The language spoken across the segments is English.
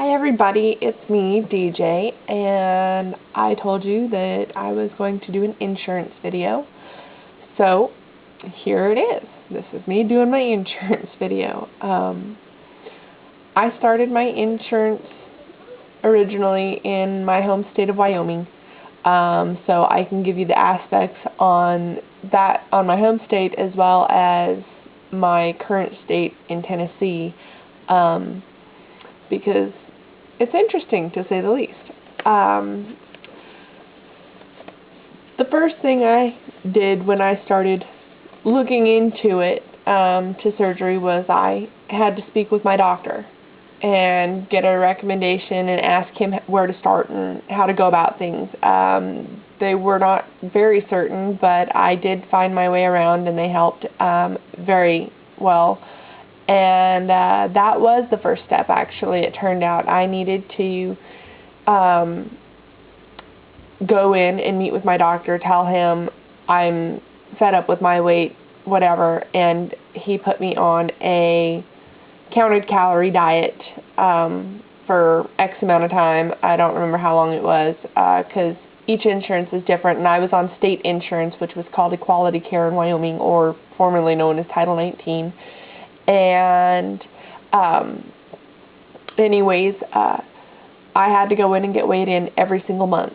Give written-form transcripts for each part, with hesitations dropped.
Hi everybody, it's me, DJ, and I told you that I was going to do an insurance video. So, here it is. This is me doing my insurance video. I started my insurance originally in my home state of Wyoming. So I can give you the aspects on that on my home state as well as my current state in Tennessee. Because it's interesting, to say the least. The first thing I did when I started looking into it, to surgery, was I had to speak with my doctor and get a recommendation and ask him where to start and how to go about things. They were not very certain, but I did find my way around, and they helped very well. And that was the first step, actually. It turned out I needed to go in and meet with my doctor, tell him I'm fed up with my weight, whatever, and he put me on a counted calorie diet for X amount of time. I don't remember how long it was, because each insurance is different, and I was on state insurance, which was called Equality Care in Wyoming, or formerly known as Title 19. And anyways, I had to go in and get weighed in every single month.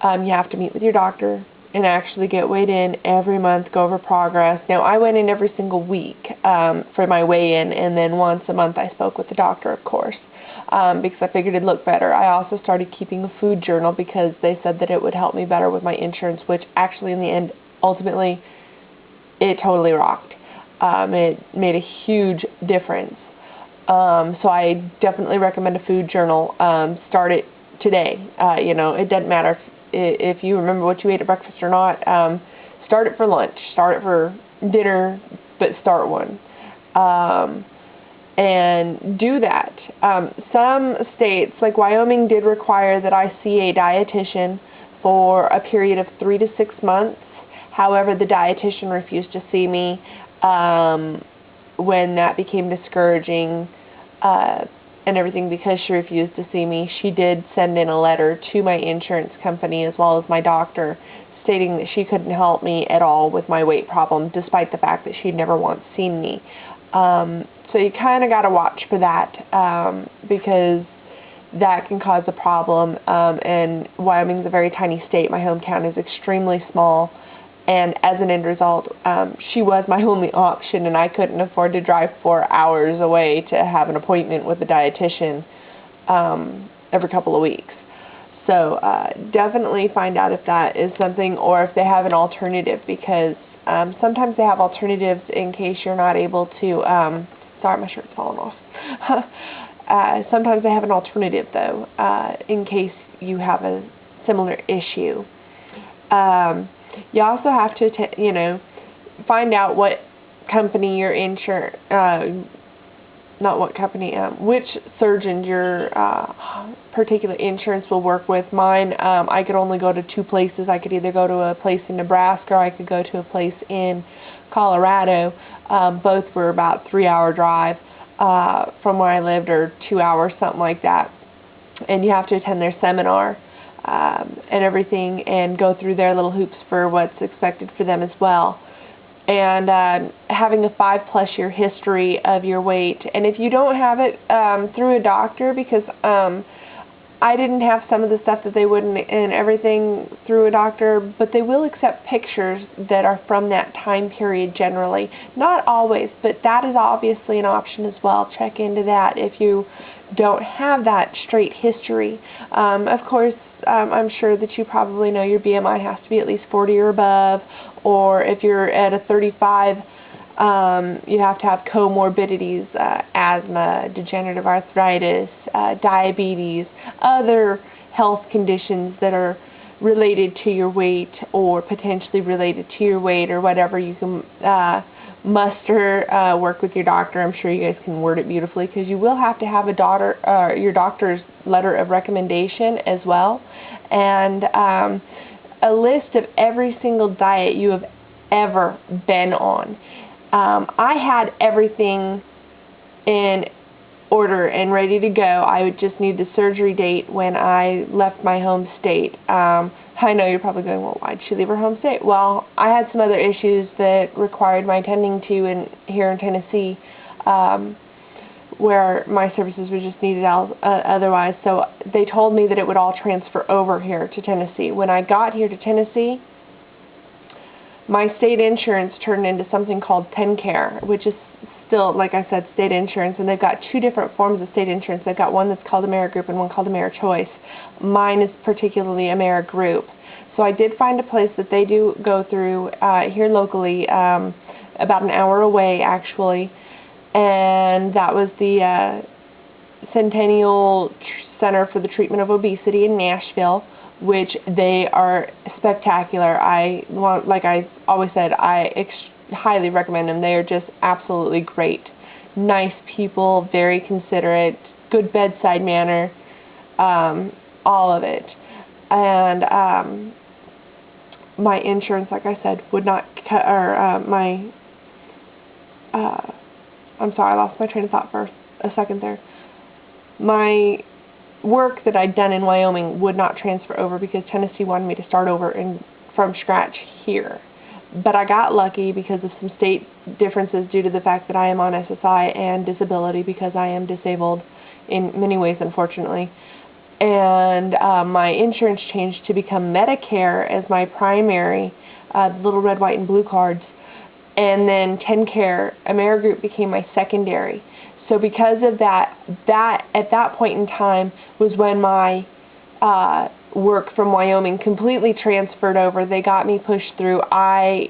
You have to meet with your doctor and actually get weighed in every month, go over progress. Now, I went in every single week for my weigh-in, and then once a month I spoke with the doctor, of course, because I figured it'd look better. I also started keeping a food journal because they said that it would help me better with my insurance, which actually in the end, ultimately, it totally rocked. It made a huge difference. So I definitely recommend a food journal. Start it today. It doesn't matter if you remember what you ate at breakfast or not. Start it for lunch. Start it for dinner, but start one. And do that. Some states, like Wyoming, did require that I see a dietitian for a period of 3 to 6 months. However, the dietitian refused to see me when that became discouraging and everything, because she refused to see me. She did send in a letter to my insurance company as well as my doctor stating that she couldn't help me at all with my weight problem, despite the fact that she'd never once seen me. So you kind of got to watch for that, because that can cause a problem. And Wyoming's a very tiny state. My hometown is extremely small. And as an end result, she was my only option, and I couldn't afford to drive 4 hours away to have an appointment with a dietitian every couple of weeks. So definitely find out if that is something, or if they have an alternative, because sometimes they have alternatives in case you're not able to, sorry, my shirt's falling off. Sometimes they have an alternative, though, in case you have a similar issue. You also have to, find out what company your which surgeon your particular insurance will work with. Mine, I could only go to 2 places. I could either go to a place in Nebraska, or I could go to a place in Colorado. Both were about 3-hour drive from where I lived, or 2 hours, something like that. And you have to attend their seminar and everything, and go through their little hoops for what's expected for them as well. And having a 5+ year history of your weight. And if you don't have it through a doctor, because I didn't have some of the stuff that they wouldn't and everything through a doctor, but they will accept pictures that are from that time period generally. Not always, but that is obviously an option as well. Check into that if you don't have that straight history. Of course, I'm sure that you probably know your BMI has to be at least 40 or above, or if you're at a 35, you have to have comorbidities, asthma, degenerative arthritis, diabetes, other health conditions that are related to your weight, or potentially related to your weight, or whatever. You can muster, work with your doctor. I'm sure you guys can word it beautifully, because you will have to have your doctor's letter of recommendation as well, and a list of every single diet you have ever been on. I had everything in order and ready to go. I would just need the surgery date when I left my home state. I know you're probably going, well, why did she leave her home state? Well, I had some other issues that required my attending to here in Tennessee, where my services were just needed otherwise. So they told me that it would all transfer over here to Tennessee. When I got here to Tennessee, my state insurance turned into something called TennCare, which is still, like I said, state insurance, and they've got two different forms of state insurance. They've got one that's called AmeriGroup and one called AmeriChoice. Mine is particularly AmeriGroup. So I did find a place that they do go through here locally, about an hour away actually, and that was the Centennial Center for the Treatment of Obesity in Nashville, which they are spectacular. Like I always said, I highly recommend them. They are just absolutely great. Nice people, very considerate, good bedside manner, all of it. And my insurance, like I said, would not cut, or I'm sorry, I lost my train of thought for a second there. My work that I'd done in Wyoming would not transfer over because Tennessee wanted me to start over from scratch here. But I got lucky because of some state differences due to the fact that I am on SSI and disability because I am disabled in many ways, unfortunately. And my insurance changed to become Medicare as my primary, little red, white, and blue cards. And then TennCare, AmeriGroup became my secondary. So because of that, at that point in time was when my work from Wyoming completely transferred over. They got me pushed through. They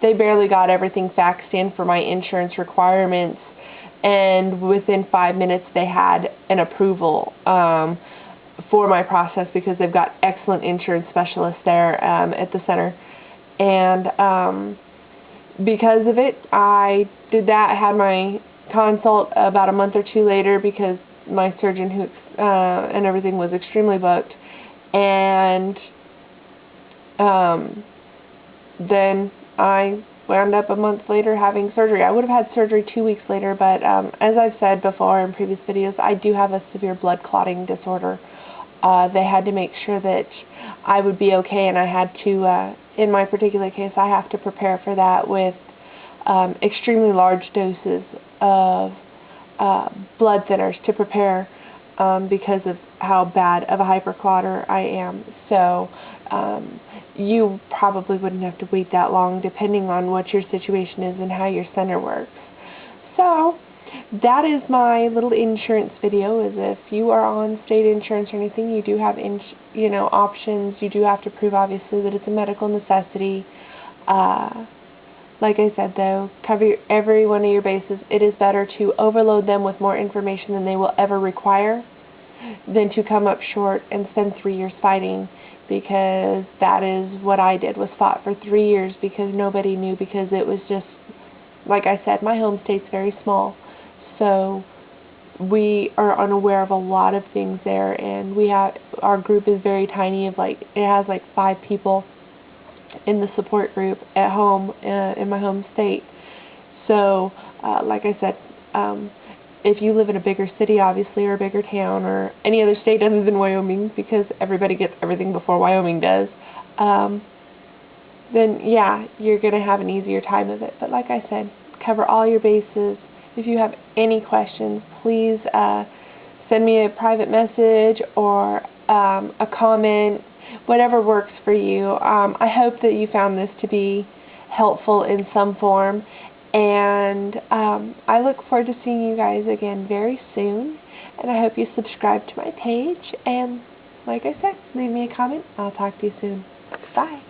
barely got everything faxed in for my insurance requirements, and within 5 minutes they had an approval for my process because they've got excellent insurance specialists there at the center. And because of it, I did that. I had my consult about a month or two later because my surgeon and everything was extremely booked, and then I wound up a month later having surgery. I would have had surgery 2 weeks later, but as I've said before in previous videos, I do have a severe blood clotting disorder. They had to make sure that I would be okay, and I had to, in my particular case, I have to prepare for that with extremely large doses of blood thinners to prepare because of how bad of a hyperclotter I am. So you probably wouldn't have to wait that long depending on what your situation is and how your center works. So that is my little insurance video. Is if you are on state insurance or anything, you do have options. You do have to prove obviously that it's a medical necessity. Like I said though, cover every one of your bases. It is better to overload them with more information than they will ever require than to come up short and spend 3 years fighting, because that is what I did, was fought for 3 years because nobody knew, because it was just, like I said, my home state's very small. So we are unaware of a lot of things there, and our group is very tiny, it has like 5 people in the support group at home in my home state. So like I said, if you live in a bigger city obviously, or a bigger town, or any other state other than Wyoming, because everybody gets everything before Wyoming does, then yeah, you're going to have an easier time of it. But like I said, cover all your bases. If you have any questions, please send me a private message or a comment, whatever works for you. I hope that you found this to be helpful in some form, and I look forward to seeing you guys again very soon, and I hope you subscribe to my page, and like I said, leave me a comment. I'll talk to you soon. Bye.